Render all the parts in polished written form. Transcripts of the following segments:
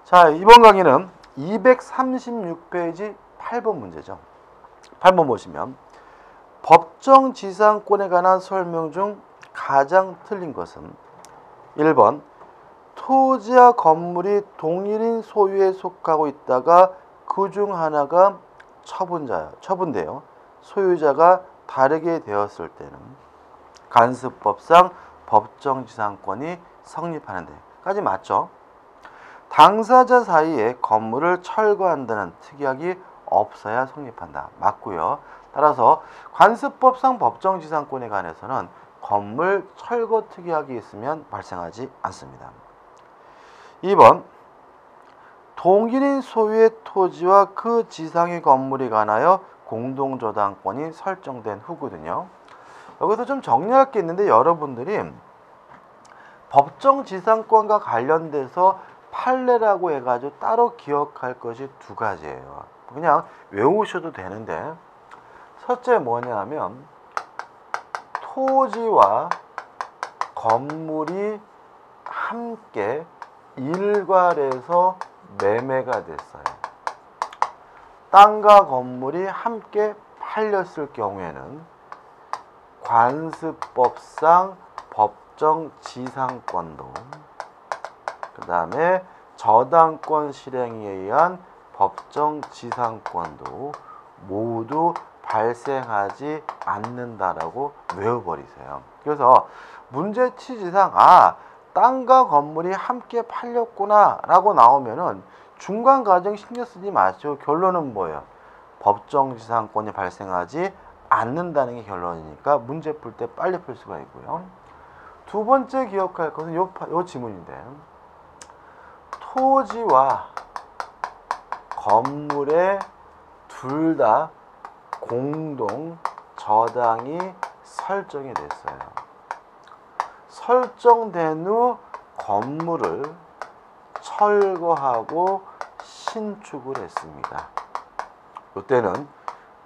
자, 이번 강의는 236페이지 8번 문제죠. 8번 보시면 법정지상권에 관한 설명 중 가장 틀린 것은 1번 토지와 건물이 동일인 소유에 속하고 있다가 그 중 하나가 처분되어 소유자가 다르게 되었을 때는 간습법상 법정지상권이 성립하는 데까지 맞죠? 당사자 사이에 건물을 철거한다는 특약이 없어야 성립한다. 맞고요. 따라서 관습법상 법정지상권에 관해서는 건물 철거 특약이 있으면 발생하지 않습니다. 2번 동일인 소유의 토지와 그 지상의 건물에 관하여 공동저당권이 설정된 후거든요. 여기서 좀 정리할 게 있는데 여러분들이 법정지상권과 관련돼서 판례라고 해가지고 따로 기억할 것이 두 가지예요. 그냥 외우셔도 되는데 첫째 뭐냐 하면 토지와 건물이 함께 일괄해서 매매가 됐어요. 땅과 건물이 함께 팔렸을 경우에는 관습법상 법정지상권도 그 다음에 저당권 실행에 의한 법정지상권도 모두 발생하지 않는다라고 외워버리세요. 그래서 문제 취지상 땅과 건물이 함께 팔렸구나 라고 나오면은 중간 과정 신경 쓰지 마시고 결론은 뭐예요? 법정지상권이 발생하지 않는다는 게 결론이니까 문제 풀 때 빨리 풀 수가 있고요. 두 번째 기억할 것은 요 지문인데 토지와 건물에 둘 다 공동 저당이 설정이 됐어요. 설정된 후 건물을 철거하고 신축을 했습니다. 이때는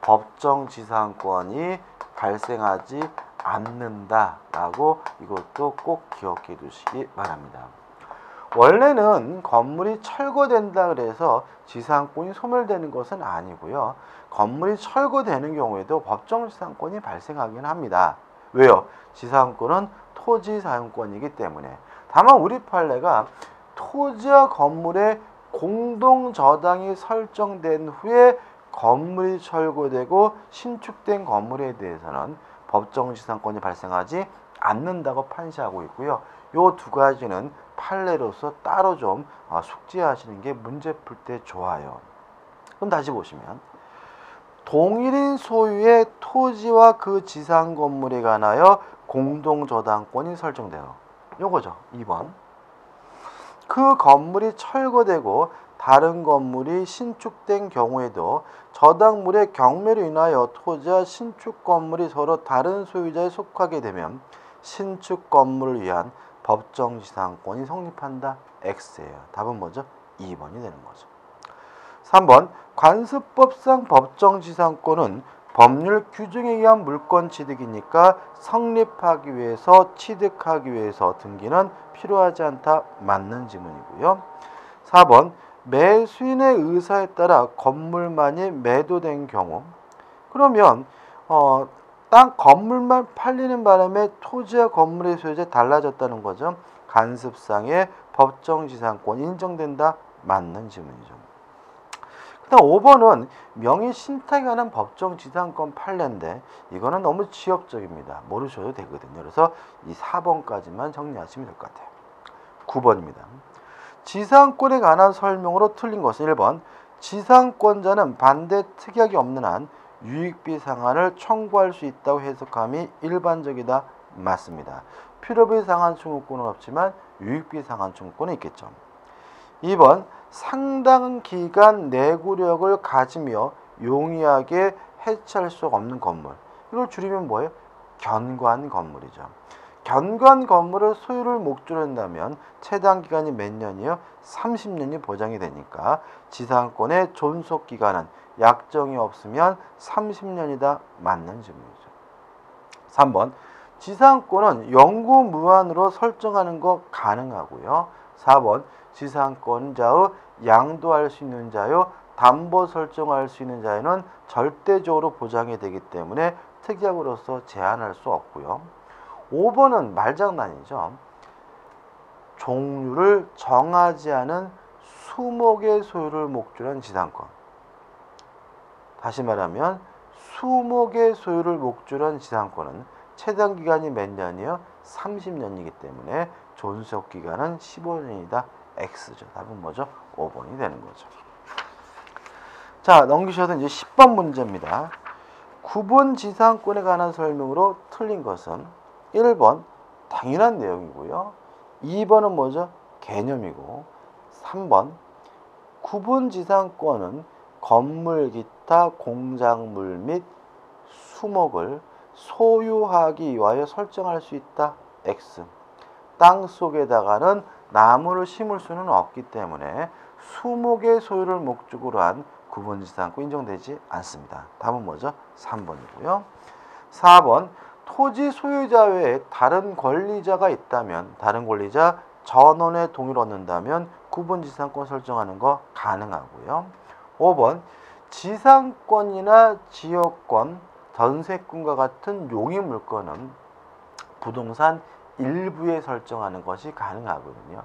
법정지상권이 발생하지 않는다라고 이것도 꼭 기억해 두시기 바랍니다. 원래는 건물이 철거된다 그래서 지상권이 소멸되는 것은 아니고요. 건물이 철거되는 경우에도 법정지상권이 발생하긴 합니다. 왜요? 지상권은 토지 사용권이기 때문에. 다만 우리 판례가 토지와 건물의 공동저당이 설정된 후에 건물이 철거되고 신축된 건물에 대해서는 법정지상권이 발생하지 않는다고 판시하고 있고요. 요 두 가지는 판례로서 따로 좀 숙지하시는 게 문제 풀 때 좋아요. 그럼 다시 보시면 동일인 소유의 토지와 그 지상 건물에 관하여 공동저당권이 설정돼요. 요거죠. 2번. 그 건물이 철거되고 다른 건물이 신축된 경우에도 저당물의 경매로 인하여 토지와 신축 건물이 서로 다른 소유자에 속하게 되면 신축 건물을 위한 법정지상권이 성립한다. X예요. 답은 뭐죠? 2번이 되는 거죠. 3번 관습법상 법정지상권은 법률 규정에 의한 물권 취득이니까 성립하기 위해서 취득하기 위해서 등기는 필요하지 않다. 맞는 지문이고요. 4번 매수인의 의사에 따라 건물만이 매도된 경우 그러면 땅 건물만 팔리는 바람에 토지와 건물의 소유자 달라졌다는 거죠. 간습상의 법정지상권 인정된다. 맞는 지문이죠. 그다음 5번은 명의 신탁에 관한 법정지상권 판례인데 이거는 너무 지엽적입니다. 모르셔도 되거든요. 그래서 이 4번까지만 정리하시면 될 것 같아요. 9번입니다. 지상권에 관한 설명으로 틀린 것은 1번 지상권자는 반대 특약이 없는 한 유익비 상한을 청구할 수 있다고 해석함이 일반적이다. 맞습니다. 필요비 상한 청구권은 없지만 유익비 상한 청구권은 있겠죠. 2번 상당 기간 내구력을 가지며 용이하게 해체할 수 없는 건물. 이걸 줄이면 뭐예요? 견관 건물이죠. 견관 건물을 소유를 목적으로 한다면 최단 기간이 몇 년이요? 30년이 보장이 되니까 지상권의 존속 기간은 약정이 없으면 30년이다. 맞는 질문이죠. 3번 지상권은 영구 무한으로 설정하는 거 가능하고요. 4번 지상권자의 양도할 수 있는 자요, 담보 설정할 수 있는 자유는 절대적으로 보장이 되기 때문에 특약으로서 제한할 수 없고요. 5번은 말장난이죠. 종류를 정하지 않은 수목의 소유를 목적으로 한 지상권. 다시 말하면 수목의 소유를 목적으로 한 지상권은 최단 기간이 몇 년이요? 30년이기 때문에 존속 기간은 15년이다. X죠. 답은 뭐죠? 5번이 되는 거죠. 자, 넘기셔도 이제 10번 문제입니다. 구분 지상권에 관한 설명으로 틀린 것은 1번 당연한 내용이고요. 2번은 뭐죠? 개념이고, 3번 구분 지상권은 건물, 기타, 공작물 및 수목을 소유하기 위하여 설정할 수 있다. X. 땅 속에다가는 나무를 심을 수는 없기 때문에 수목의 소유를 목적으로 한 구분지상권 인정되지 않습니다. 답은 뭐죠? 3번이고요. 4번 토지 소유자 외에 다른 권리자가 있다면, 다른 권리자 전원의 동의를 얻는다면 구분지상권 설정하는 거 가능하고요. 5번 지상권이나 지역권, 전세권과 같은 용익물권은 부동산 일부에 설정하는 것이 가능하거든요.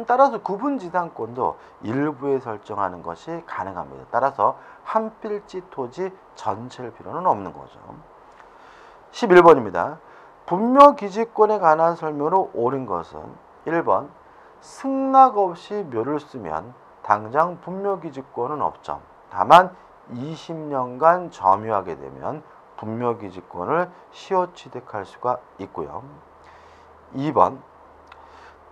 따라서 구분지상권도 일부에 설정하는 것이 가능합니다. 따라서 한 필지 토지 전체를 필요는 없는 거죠. 11번입니다. 분묘기지권에 관한 설명으로 옳은 것은 1번 승낙 없이 묘를 쓰면 당장 분묘기지권은 없죠. 다만 20년간 점유하게 되면 분묘기지권을 시효 취득할 수가 있고요. 2번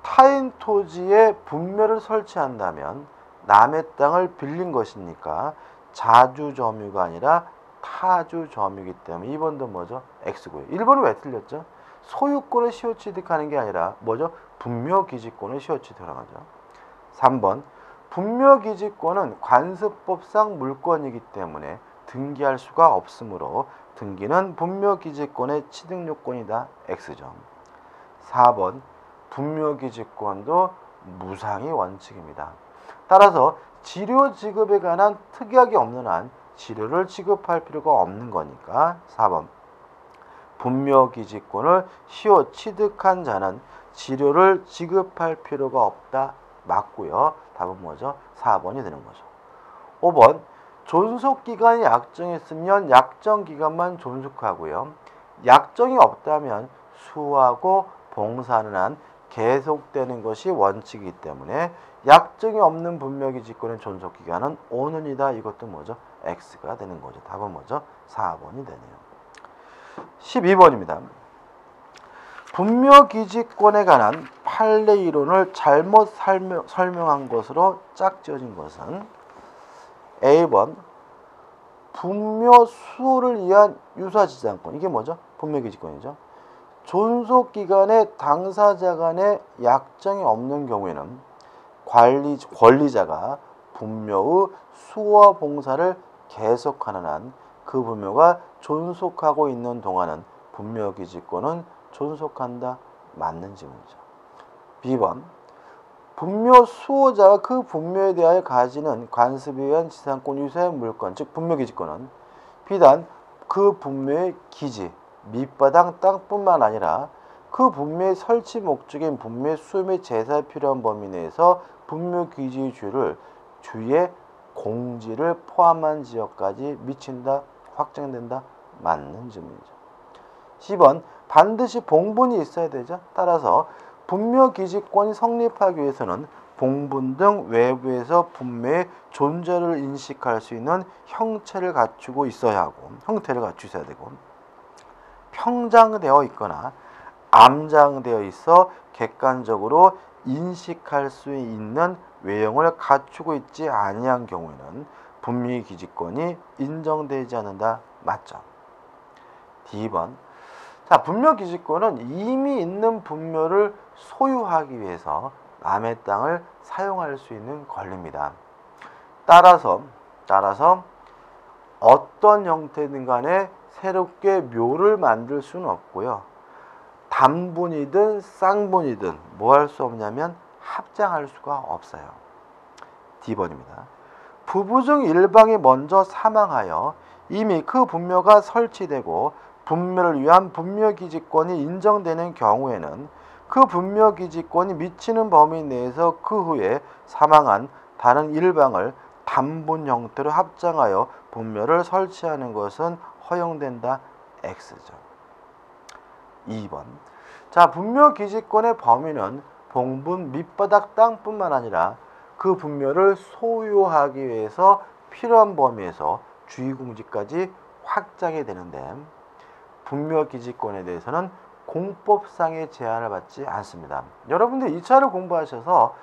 타인 토지에 분묘를 설치한다면 남의 땅을 빌린 것이니까 자주점유가 아니라 타주점유이기 때문에 2번도 뭐죠? X고요. 1번은 왜 틀렸죠? 소유권을 시효 취득하는 게 아니라 뭐죠? 분묘기지권을 시효 취득하는 거죠. 3번 분묘기지권은 관습법상 물권이기 때문에 등기할 수가 없으므로 등기는 분묘기지권의 취득요건이다. X죠. 4번 분묘기지권도 무상이 원칙입니다. 따라서 지료 지급에 관한 특약이 없는 한 지료를 지급할 필요가 없는 거니까 4번 분묘기지권을 시효 취득한 자는 지료를 지급할 필요가 없다. 맞고요. 답은 뭐죠? 4번이 되는 거죠. 5번 존속기간이 약정했으면 약정기간만 존속하고요. 약정이 없다면 수하고 봉사하는 한 계속되는 것이 원칙이기 때문에 약정이 없는 분묘기지권의 존속기간은 5년이다. 이것도 뭐죠? X가 되는 거죠. 답은 뭐죠? 4번이 되네요. 12번입니다. 분묘기지권에 관한 판례 이론을 잘못 설명한 것으로 짝지어진 것은 A번 분묘 수호를 위한 유사지상권. 이게 뭐죠? 분묘기지권이죠. 존속기간에 당사자 간의 약정이 없는 경우에는 권리자가 분묘의 수호와 봉사를 계속하는 한 그 분묘가 존속하고 있는 동안은 분묘기지권은 존속한다. 맞는 질문이죠. B번 분묘 수호자가 그 분묘에 대하여 가지는 관습에 의한 지상권 유사의 물권, 즉 분묘기지권은 비단 그 분묘의 기지, 밑바닥 땅뿐만 아니라 그 분묘의 설치 목적인 분묘의 수요 및 제사에 필요한 범위 내에서 분묘기지의 주위에 공지를 포함한 지역까지 미친다, 확정된다, 맞는 질문이죠. 10번 반드시 봉분이 있어야 되죠. 따라서 분묘기지권이 성립하기 위해서는 봉분 등 외부에서 분묘의 존재를 인식할 수 있는 형체를 갖추고 있어야 하고, 형태를 갖추셔야 되고, 평장되어 있거나 암장되어 있어 객관적으로 인식할 수 있는 외형을 갖추고 있지 아니한 경우에는 분묘기지권이 인정되지 않는다. 맞죠? D번 자, 분묘기지권은 이미 있는 분묘를 소유하기 위해서 남의 땅을 사용할 수 있는 권리입니다. 따라서 어떤 형태든 간에 새롭게 묘를 만들 수는 없고요. 단분이든 쌍분이든 뭐 할 수 없냐면 합장할 수가 없어요. D번입니다. 부부 중 일방이 먼저 사망하여 이미 그 분묘가 설치되고 분묘를 위한 분묘기지권이 인정되는 경우에는 그 분묘기지권이 미치는 범위 내에서 그 후에 사망한 다른 일방을 단분 형태로 합장하여 분묘를 설치하는 것은 허용된다. X죠. 2번. 자, 분묘기지권의 범위는 봉분 밑바닥 땅뿐만 아니라 그 분묘를 소유하기 위해서 필요한 범위에서 주의공지까지 확장이 되는데 분묘기지권에 대해서는 공법상의 제한을 받지 않습니다. 여러분들 2차를 공부하셔서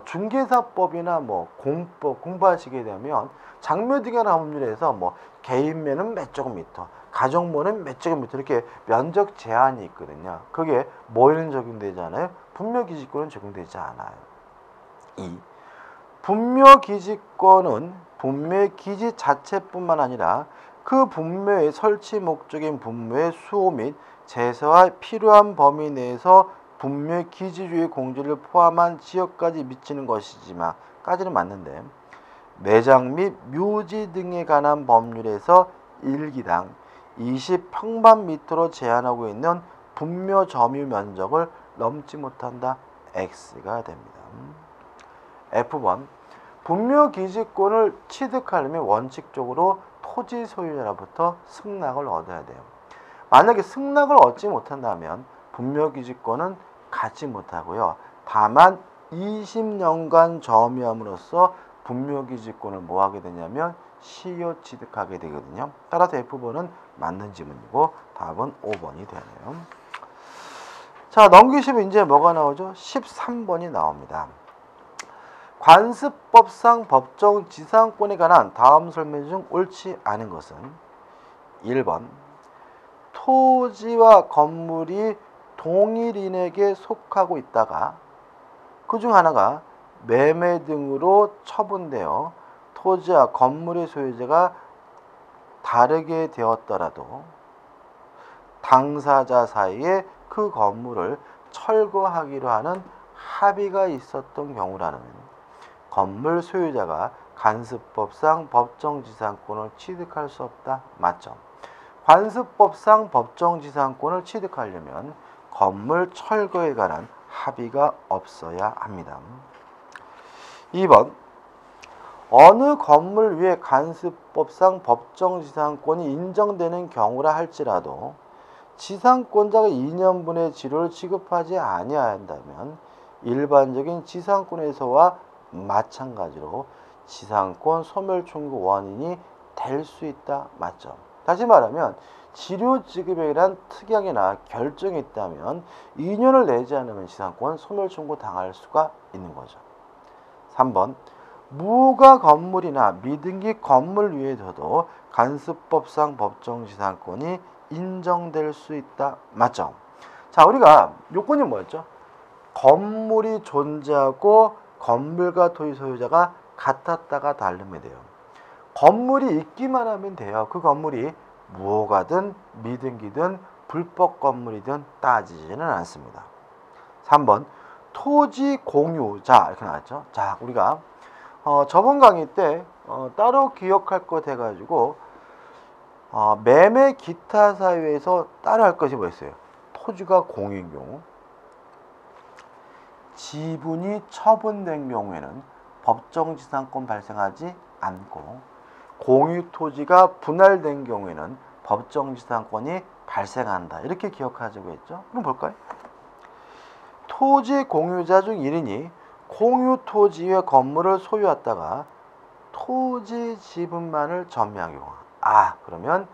중개사법이나 공법 공부하시게 되면 장묘등기나 법률에서 개인면은 몇 제곱미터, 가정모는 몇 제곱미터 이렇게 면적 제한이 있거든요. 그게 뭐에는 적용되잖아요? 분묘기지권은 적용되지 않아요. 2. 분묘기지권은 분묘의 기지 자체뿐만 아니라 그 분묘의 설치 목적인 분묘의 수호 및 제서와 필요한 범위 내에서 분묘의 기지주의 공지를 포함한 지역까지 미치는 것이지만 까지는 맞는데 매장 및 묘지 등에 관한 법률에서 1기당 20평방미터로 제한하고 있는 분묘 점유 면적을 넘지 못한다. X가 됩니다. F번. 분묘기지권을 취득하려면 원칙적으로 토지 소유자로부터 승낙을 얻어야 돼요. 만약에 승낙을 얻지 못한다면 분묘기지권은 갖지 못하고요. 다만 20년간 점유함으로써 분묘기지권을 뭐하게 되냐면 시효 취득하게 되거든요. 따라서 F번은 맞는 지문이고 답은 5번이 되네요. 자, 넘기시면 이제 뭐가 나오죠? 13번이 나옵니다. 관습법상 법정 지상권에 관한 다음 설명 중 옳지 않은 것은 1번 토지와 건물이 동일인에게 속하고 있다가 그중 하나가 매매 등으로 처분되어 토지와 건물의 소유자가 다르게 되었더라도 당사자 사이에 그 건물을 철거하기로 하는 합의가 있었던 경우라는 건물 소유자가 관습법상 법정지상권을 취득할 수 없다. 맞죠? 관습법상 법정지상권을 취득하려면 건물 철거에 관한 합의가 없어야 합니다. 2번 어느 건물 위에 관습법상 법정지상권이 인정되는 경우라 할지라도 지상권자가 2년분의 지료를 취급하지 아니한다면 일반적인 지상권에서와 마찬가지로 지상권 소멸 청구 원인이 될 수 있다. 맞죠? 다시 말하면 지료 지급에 대한 특약이나 결정이 있다면 2년을 내지 않으면 지상권 소멸 청구 당할 수가 있는 거죠. 3번 무가 건물이나 미등기 건물 위에서도 관습법상 법정지상권이 인정될 수 있다. 맞죠? 자, 우리가 요건이 뭐였죠? 건물이 존재하고 건물과 토지 소유자가 같았다가 다르면 돼요. 건물이 있기만 하면 돼요. 그 건물이 무허가든 미등기든 불법 건물이든 따지지는 않습니다. 3번 토지 공유자 이렇게 나왔죠. 자, 우리가 저번 강의 때 따로 기억할 것 해가지고 매매 기타 사유에서 따로 할 것이 뭐였어요? 토지가 공유인 경우, 지분이 처분된 경우에는 법정지상권 발생하지 않고 공유 토지가 분할된 경우에는 법정지상권이 발생한다. 이렇게 기억하자고 했죠. 그럼 볼까요? 토지 공유자 중 1인이 공유 토지의 건물을 소유했다가 토지 지분만을 전매한 경우 그러면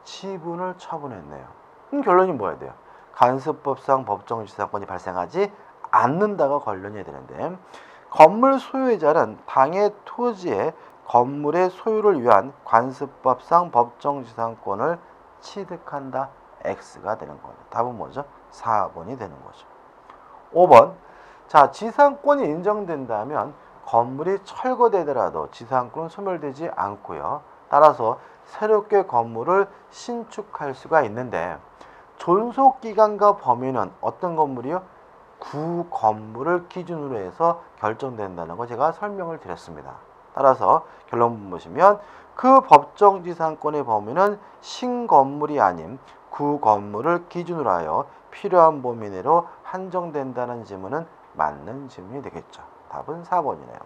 지분을 처분했네요. 그럼 결론이 뭐야 돼요? 관습법상 법정지상권이 발생하지 않는다가 결론이 되는데 건물 소유자는 당해 토지의 건물의 소유를 위한 관습법상 법정지상권을 취득한다. X가 되는 거예요. 답은 뭐죠? 4번이 되는 거죠. 5번 자, 지상권이 인정된다면 건물이 철거되더라도 지상권은 소멸되지 않고요. 따라서 새롭게 건물을 신축할 수가 있는데 존속기간과 범위는 어떤 건물이요? 구 건물을 기준으로 해서 결정된다는 거 제가 설명을 드렸습니다. 따라서 결론 보시면 그 법정지상권의 범위는 신건물이 아닌 구 건물을 기준으로 하여 필요한 범위 내로 한정된다는 지문은 맞는 지문이 되겠죠. 답은 4번이네요.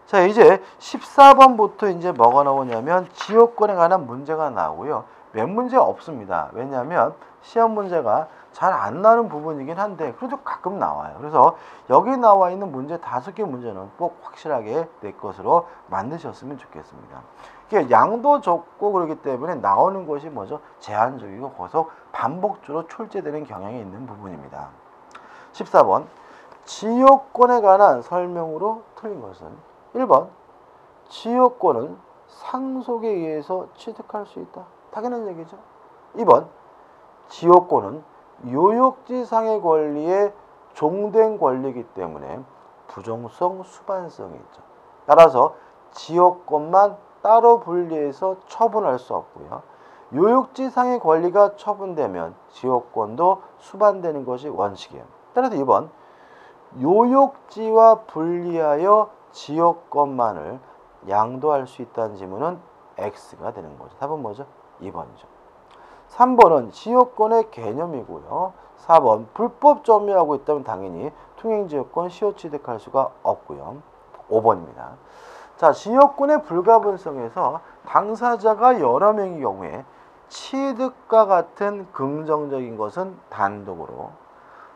자, 이제 14번부터 이제 뭐가 나오냐면 지역권에 관한 문제가 나오고요. 몇 문제 없습니다. 왜냐하면 시험 문제가 잘 안 나는 부분이긴 한데 그래도 가끔 나와요. 그래서 여기 나와 있는 문제 5개 문제는 꼭 확실하게 내 것으로 만드셨으면 좋겠습니다. 이게 양도 적고 그렇기 때문에 나오는 것이 뭐죠? 제한적이고 계속 반복적으로 출제되는 경향이 있는 부분입니다. 14번 지역권에 관한 설명으로 틀린 것은 1번 지역권은 상속에 의해서 취득할 수 있다. 당연한 얘기죠. 2번 지역권은 요역지상의 권리에 종된 권리이기 때문에 부정성, 수반성이 있죠. 따라서 지역권만 따로 분리해서 처분할 수 없고요. 요역지상의 권리가 처분되면 지역권도 수반되는 것이 원칙이에요. 따라서 2번 요역지와 분리하여 지역권만을 양도할 수 있다는 지문은 X가 되는 거죠. 답은 뭐죠? 2번이죠. 3번은 지역권의 개념이고요. 4번 불법 점유하고 있다면 당연히 통행지역권 시효 취득할 수가 없고요. 5번입니다. 자, 지역권의 불가분성에서 당사자가 여러 명의 경우에 취득과 같은 긍정적인 것은 단독으로,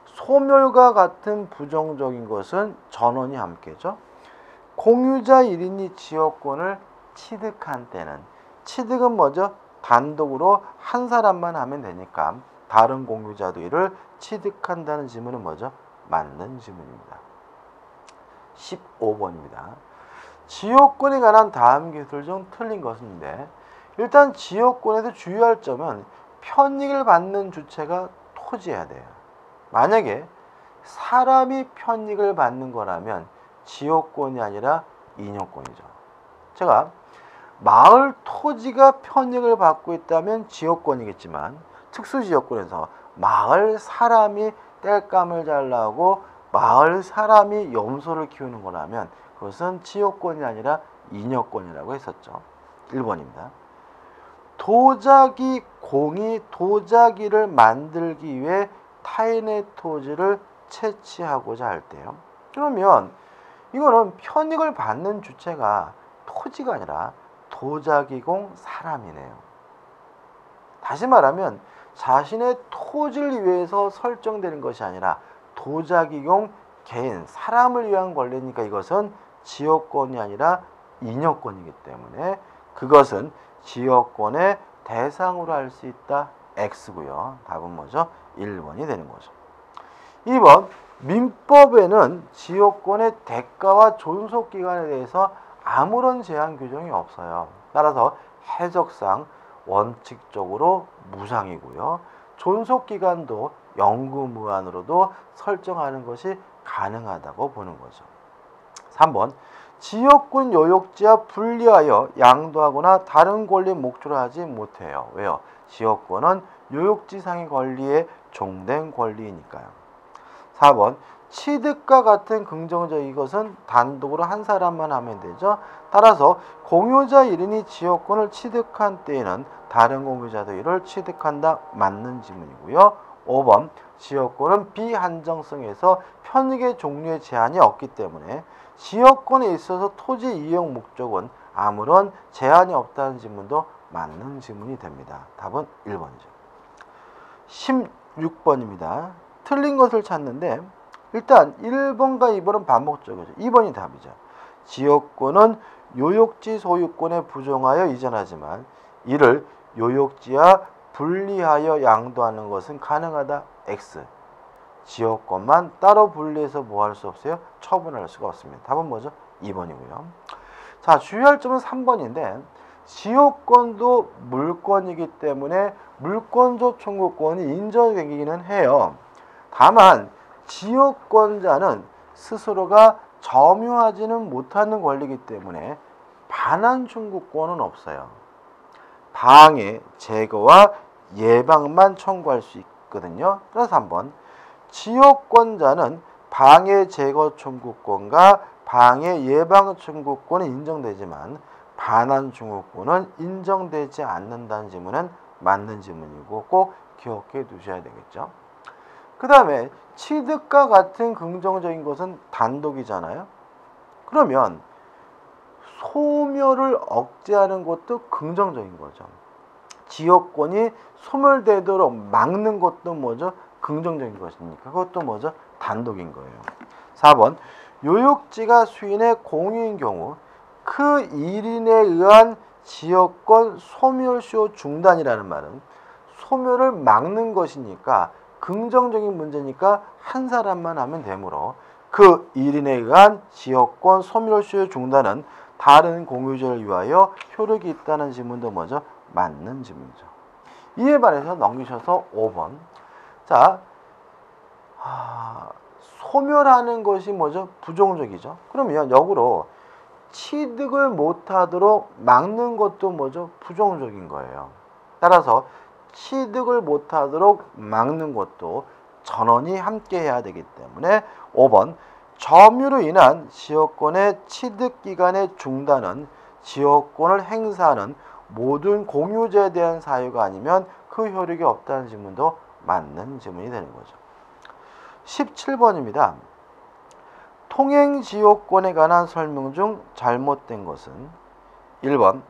소멸과 같은 부정적인 것은 전원이 함께죠. 공유자 1인이 지역권을 취득한 때는, 취득은 뭐죠? 단독으로 한 사람만 하면 되니까 다른 공유자도 이를 취득한다는 지문은 뭐죠? 맞는 지문입니다. 15번입니다. 지역권에 관한 다음 기술 중 틀린 것인데, 일단 지역권에서 주의할 점은 편익을 받는 주체가 토지여야 돼요. 만약에 사람이 편익을 받는 거라면 지역권이 아니라 인용권이죠. 제가 마을 토지가 편익을 받고 있다면 지역권이겠지만 특수지역권에서 마을 사람이 땔감을 잘라고 마을 사람이 염소를 키우는 거라면 그것은 지역권이 아니라 인여권이라고 했었죠. 1번입니다. 도자기 공이 도자기를 만들기 위해 타인의 토지를 채취하고자 할 때요. 그러면 이거는 편익을 받는 주체가 토지가 아니라 도자기공 사람이네요. 다시 말하면 자신의 토지를 위해서 설정되는 것이 아니라 도자기공 개인, 사람을 위한 권리니까 이것은 지역권이 아니라 인여권이기 때문에 그것은 지역권의 대상으로 할 수 있다. X고요. 답은 뭐죠? 1번이 되는 거죠. 2번 민법에는 지역권의 대가와 존속기간에 대해서 아무런 제한 규정이 없어요. 따라서 해석상 원칙적으로 무상이고요. 존속기간도 영구무한으로도 설정하는 것이 가능하다고 보는 거죠. 3번 지역권 요역지와 분리하여 양도하거나 다른 권리 목조로 하지 못해요. 왜요? 지역권은 요역지상의 권리에 종된 권리이니까요. 4번 취득과 같은 긍정적인 것은 단독으로 한 사람만 하면 되죠. 따라서 공유자 1인이 지역권을 취득한 때에는 다른 공유자도 이를 취득한다. 맞는 지문이고요. 5번 지역권은 비한정성에서 편익의 종류의 제한이 없기 때문에 지역권에 있어서 토지 이용 목적은 아무런 제한이 없다는 지문도 맞는 지문이 됩니다. 답은 1번이죠. 16번입니다. 틀린 것을 찾는데 일단 1번과 2번은 반복적이죠. 2번이 답이죠. 지역권은 요역지 소유권에 부정하여 이전하지만 이를 요역지와 분리하여 양도하는 것은 가능하다. X. 지역권만 따로 분리해서 뭐 할 수 없어요? 처분할 수가 없습니다. 답은 뭐죠? 2번이고요. 자, 주의할 점은 3번인데 지역권도 물권이기 때문에 물권조 청구권이 인정되기는 해요. 다만 지역권자는 스스로가 점유하지는 못하는 권리이기 때문에 반환 청구권은 없어요. 방해, 제거와 예방만 청구할 수 있거든요. 그래서 3번 지역권자는 방해 제거 청구권과 방해 예방 청구권이 인정되지만 반환 청구권은 인정되지 않는다는 지문은 맞는 지문이고 꼭 기억해 두셔야 되겠죠. 그 다음에 취득과 같은 긍정적인 것은 단독이잖아요. 그러면 소멸을 억제하는 것도 긍정적인 거죠. 지역권이 소멸되도록 막는 것도 뭐죠? 긍정적인 것이니까 그것도 뭐죠? 단독인 거예요. 4번 요역지가 수인의 공유인 경우 그 1인에 의한 지역권 소멸시효 중단이라는 말은 소멸을 막는 것이니까 긍정적인 문제니까 한 사람만 하면 되므로 그 1인에 의한 지역권 소멸시효 중단은 다른 공유자를 위하여 효력이 있다는 지문도 뭐죠? 맞는 지문이죠. 이에 반해서 넘기셔서 5번. 자, 소멸하는 것이 뭐죠? 부정적이죠. 그러면 역으로 취득을 못하도록 막는 것도 뭐죠? 부정적인 거예요. 따라서 취득을 못하도록 막는 것도 전원이 함께 해야 되기 때문에 5번 점유로 인한 지역권의 취득기간의 중단은 지역권을 행사하는 모든 공유자에 대한 사유가 아니면 그 효력이 없다는 지문도 맞는 지문이 되는 거죠. 17번입니다. 통행지역권에 관한 설명 중 잘못된 것은 1번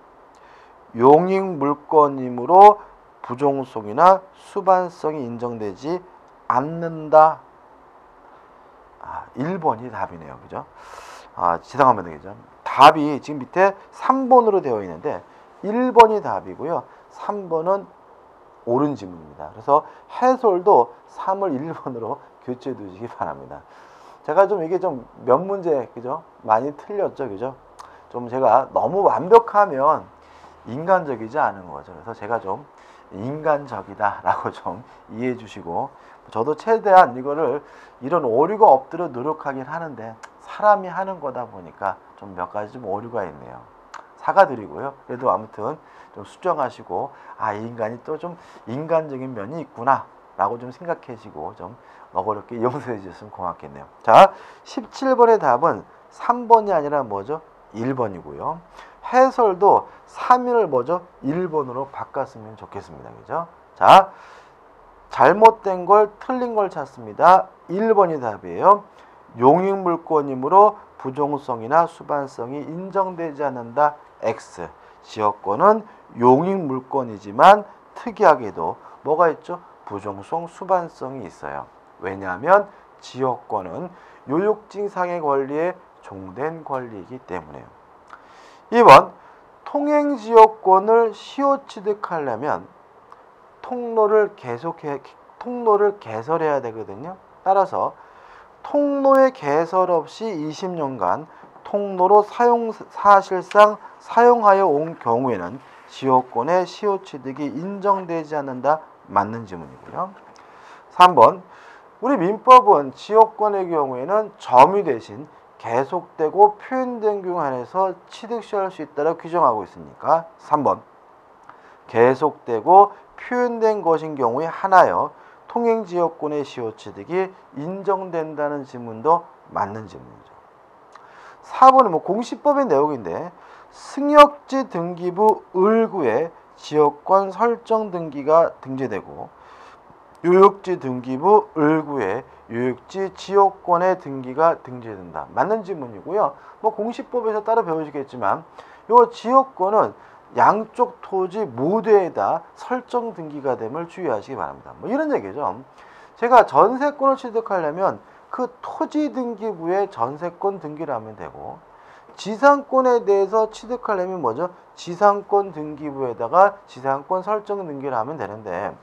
용익물권이므로 부종성이나 수반성이 인정되지 않는다. 1번이 답이네요. 그죠? 지상하면 되겠죠. 답이 지금 밑에 3번으로 되어 있는데 1번이 답이고요. 3번은 옳은 지문입니다. 그래서 해설도 3을 1번으로 교체해 두시기 바랍니다. 제가 좀 이게 좀 몇 문제 그죠? 많이 틀렸죠. 그죠? 좀 제가 너무 완벽하면 인간적이지 않은 거죠. 그래서 제가 좀 인간적이다라고 좀 이해해 주시고 저도 최대한 이거를 이런 오류가 없도록 노력하긴 하는데 사람이 하는 거다 보니까 좀 몇 가지 좀 오류가 있네요. 사과드리고요. 그래도 아무튼 좀 수정하시고 이 인간이 또 좀 인간적인 면이 있구나 라고 좀 생각하시고 좀 어렵게 용서해 주셨으면 고맙겠네요. 자, 17번의 답은 3번이 아니라 뭐죠? 1번이고요. 해설도 3일을 뭐죠? 1번으로 바꿨으면 좋겠습니다. 그죠? 자, 잘못된 걸 틀린 걸 찾습니다. 1번이 답이에요. 용익물권이므로 부종성이나 수반성이 인정되지 않는다. X. 지역권은 용익물권이지만 특이하게도 뭐가 있죠? 부종성, 수반성이 있어요. 왜냐하면 지역권은 요역지상의 권리에 종된 권리이기 때문에요. 2번 통행지역권을 시효 취득하려면 통로를 개설해야 되거든요. 따라서 통로의 개설 없이 20년간 통로로 사실상 사용하여 온 경우에는 지역권의 시효 취득이 인정되지 않는다. 맞는 지문이고요. 3번 우리 민법은 지역권의 경우에는 점유 대신 계속되고 표현된 경우 안에서 취득시할 수 있다고 규정하고 있으니까 3번 계속되고 표현된 것인 경우에 하나여 통행지역권의 시효 취득이 인정된다는 지문도 맞는 지문이죠. 4번은 공시법의 내용인데 승역지 등기부 을구에 지역권 설정 등기가 등재되고 요역지 등기부 을구에 요역지 지역권의 등기가 등재된다. 맞는 지문이고요. 공시법에서 따로 배우시겠지만 요 지역권은 양쪽 토지 모두에다 설정 등기가 됨을 주의하시기 바랍니다. 이런 얘기죠. 제가 전세권을 취득하려면 그 토지 등기부에 전세권 등기를 하면 되고 지상권에 대해서 취득하려면 뭐죠? 지상권 등기부에다가 지상권 설정 등기를 하면 되는데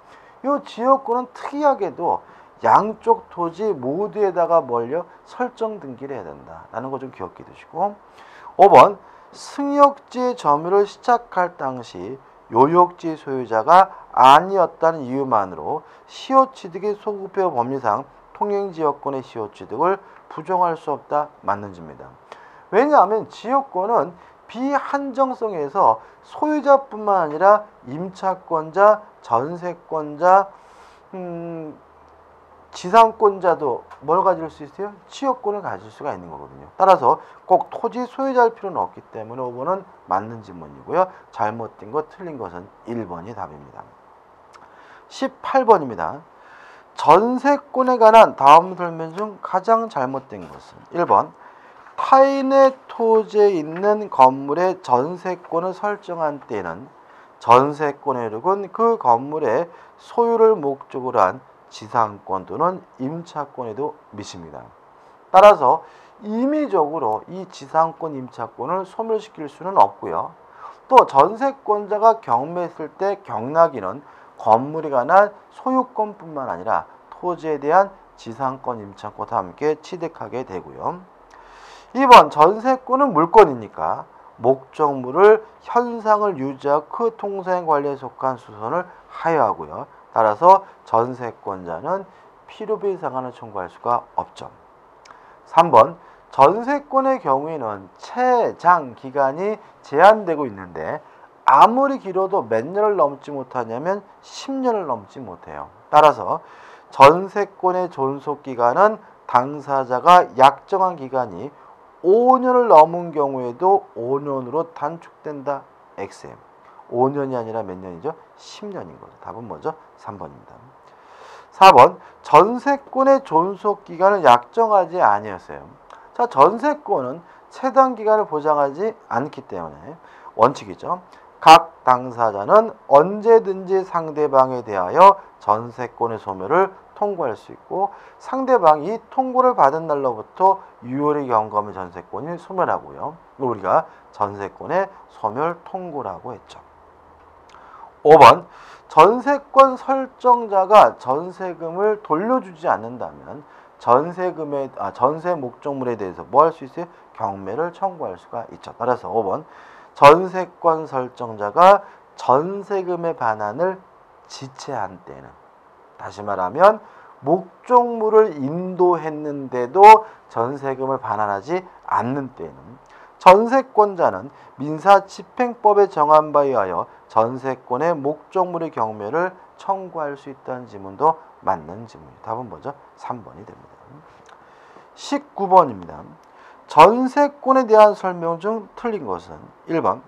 이 지역권은 특이하게도 양쪽 토지 모두에다가 뭘요? 설정 등기를 해야 된다라는 거 좀 기억해 두시고 5번 승역지 점유를 시작할 당시 요역지 소유자가 아니었다는 이유만으로 시효취득의 소급표 법리상 통행지역권의 시효취득을 부정할 수 없다. 맞는 지입니다. 왜냐하면 지역권은 비한정성에서 소유자뿐만 아니라 임차권자, 전세권자, 지상권자도 뭘 가질 수 있어요? 취업권을 가질 수가 있는 거거든요. 따라서 꼭 토지 소유자일 필요는 없기 때문에 5번은 맞는 지문이고요. 잘못된 것, 틀린 것은 1번이 답입니다. 18번입니다. 전세권에 관한 다음 설명 중 가장 잘못된 것은 1번 타인의 토지에 있는 건물의 전세권을 설정한 때에는 전세권의 이력은 그 건물의 소유를 목적으로 한 지상권 또는 임차권에도 미칩니다. 따라서 임의적으로 이 지상권, 임차권을 소멸시킬 수는 없고요. 또 전세권자가 경매했을 때 경락인은 건물에 관한 소유권뿐만 아니라 토지에 대한 지상권, 임차권과 함께 취득하게 되고요. 2번 전세권은 물권이니까 목적물을 현상을 유지하고 그 통상 관리에 속한 수선을 하여하고요. 따라서 전세권자는 필요비 상한을 청구할 수가 없죠. 3번 전세권의 경우에는 채장 기간이 제한되고 있는데 아무리 길어도 몇 년을 넘지 못하냐면 10년을 넘지 못해요. 따라서 전세권의 존속기간은 당사자가 약정한 기간이 5년을 넘은 경우에도 5년으로 단축된다. XM. 5년이 아니라 몇 년이죠? 10년인 거죠. 답은 뭐죠? 3번입니다. 4번 전세권의 존속기간을 약정하지 아니었어요. 자, 전세권은 최단 기간을 보장하지 않기 때문에 원칙이죠. 각 당사자는 언제든지 상대방에 대하여 전세권의 소멸을 통고할 수 있고 상대방이 통고를 받은 날로부터 유효를 경과하면 전세권이 소멸하고요. 우리가 전세권의 소멸 통고라고 했죠. 5번 전세권 설정자가 전세금을 돌려주지 않는다면 전세 목적물에 대해서 뭐 할 수 있어요? 경매를 청구할 수가 있죠. 따라서 5번 전세권 설정자가 전세금의 반환을 지체한 때는, 다시 말하면 목적물을 인도했는데도 전세금을 반환하지 않는 때는 전세권자는 민사집행법에 정한 바에 의하여 전세권의 목적물의 경매를 청구할 수 있다는 지문도 맞는 지문입니다. 답은 뭐죠? 3번이 됩니다. 19번입니다. 전세권에 대한 설명 중 틀린 것은 1번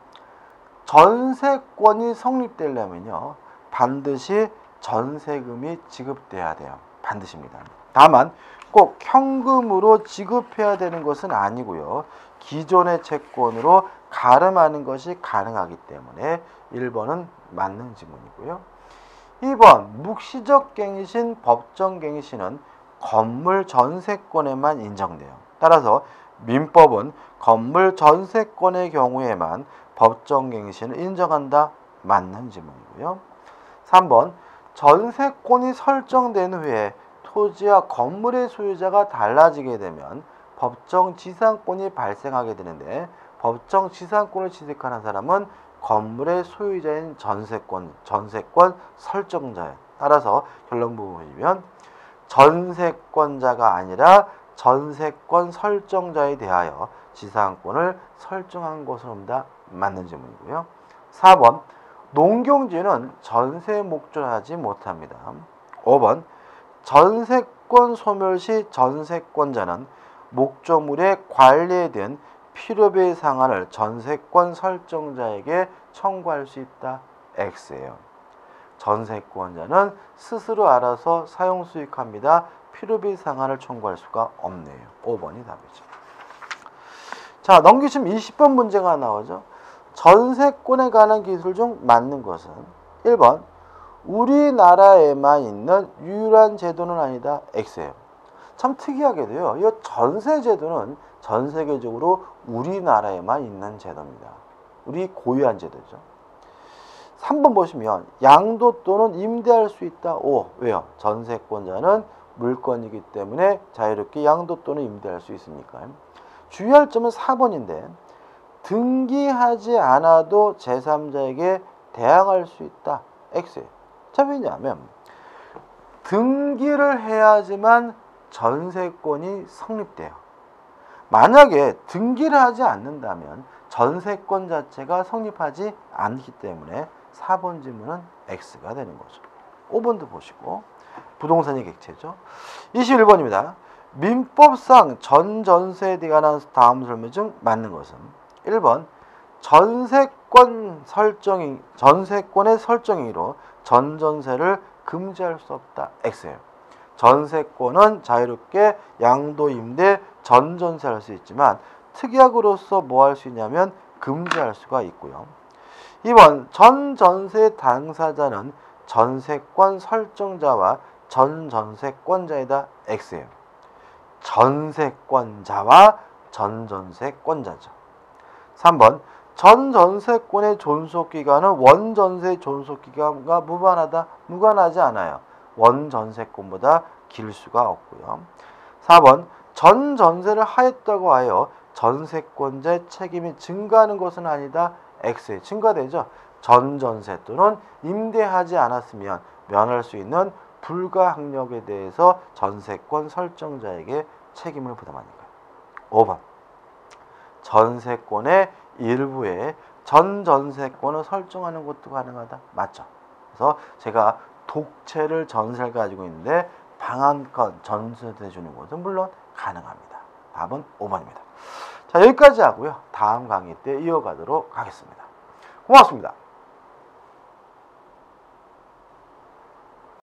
전세권이 성립되려면요 반드시 전세금이 지급돼야 돼요. 반드시입니다. 다만 꼭 현금으로 지급해야 되는 것은 아니고요. 기존의 채권으로 가름하는 것이 가능하기 때문에 1번은 맞는 지문이고요. 2번 묵시적 갱신, 법정 갱신은 건물 전세권에만 인정돼요. 따라서 민법은 건물 전세권의 경우에만 법정 갱신을 인정한다. 맞는 지문이고요. 3번 전세권이 설정된 후에 토지와 건물의 소유자가 달라지게 되면 법정 지상권이 발생하게 되는데 법정 지상권을 취득하는 사람은 건물의 소유자인 전세권 설정자예요. 따라서 결론 보면 전세권자가 아니라 전세권 설정자에 대하여 지상권을 설정한 것으로다. 맞는 질문이고요. 4번 농경지는 전세 목적하지 못합니다. 5번 전세권 소멸 시 전세권자는 목적물의 관리에 대한 필요비 상한을 전세권 설정자에게 청구할 수 있다. X예요. 전세권자는 스스로 알아서 사용 수익합니다. 필요비 상한을 청구할 수가 없네요. 5번이 답이죠. 자, 넘기시면 20번 문제가 나오죠. 전세권에 관한 기술 중 맞는 것은 1번 우리나라에만 있는 유일한 제도는 아니다. X예요. 참 특이하게도요. 이 전세 제도는 전 세계적으로 우리나라에만 있는 제도입니다. 우리 고유한 제도죠. 3번 보시면 양도 또는 임대할 수 있다. 오, 왜요? 전세권자는 물건이기 때문에 자유롭게 양도 또는 임대할 수 있으니까. 주의할 점은 4번인데 등기하지 않아도 제3자에게 대항할 수 있다. X예요. 자, 왜냐하면 등기를 해야지만 전세권이 성립돼요. 만약에 등기를 하지 않는다면 전세권 자체가 성립하지 않기 때문에 4번 질문은 X가 되는 거죠. 5번도 보시고 부동산이 객체죠. 21번입니다. 민법상 전전세에 관한 다음 설명 중 맞는 것은 1번 전세권의 설정행위로 전전세를 금지할 수 없다. X예요. 전세권은 자유롭게 양도, 임대, 전전세할 수 있지만 특약으로서 뭐 할 수 있냐면 금지할 수가 있고요. 2번 전전세 당사자는 전세권 설정자와 전전세권자이다. X예요. 전세권자와 전전세권자죠. 3번 전전세권의 존속기간은 원전세 존속기간과 무관하다. 무관하지 않아요. 원전세권보다 길 수가 없고요. 4번 전전세를 하였다고 하여 전세권자의 책임이 증가하는 것은 아니다. X에 증가되죠. 전전세 또는 임대하지 않았으면 면할 수 있는 불가항력에 대해서 전세권 설정자에게 책임을 부담하니까. 5번 전세권의 일부에 전전세권을 설정하는 것도 가능하다. 맞죠? 그래서 제가 독채를 전세를 가지고 있는데 방한권 전세해 주는 것은 물론 가능합니다. 답은 5번입니다. 자, 여기까지 하고요. 다음 강의 때 이어가도록 하겠습니다. 고맙습니다.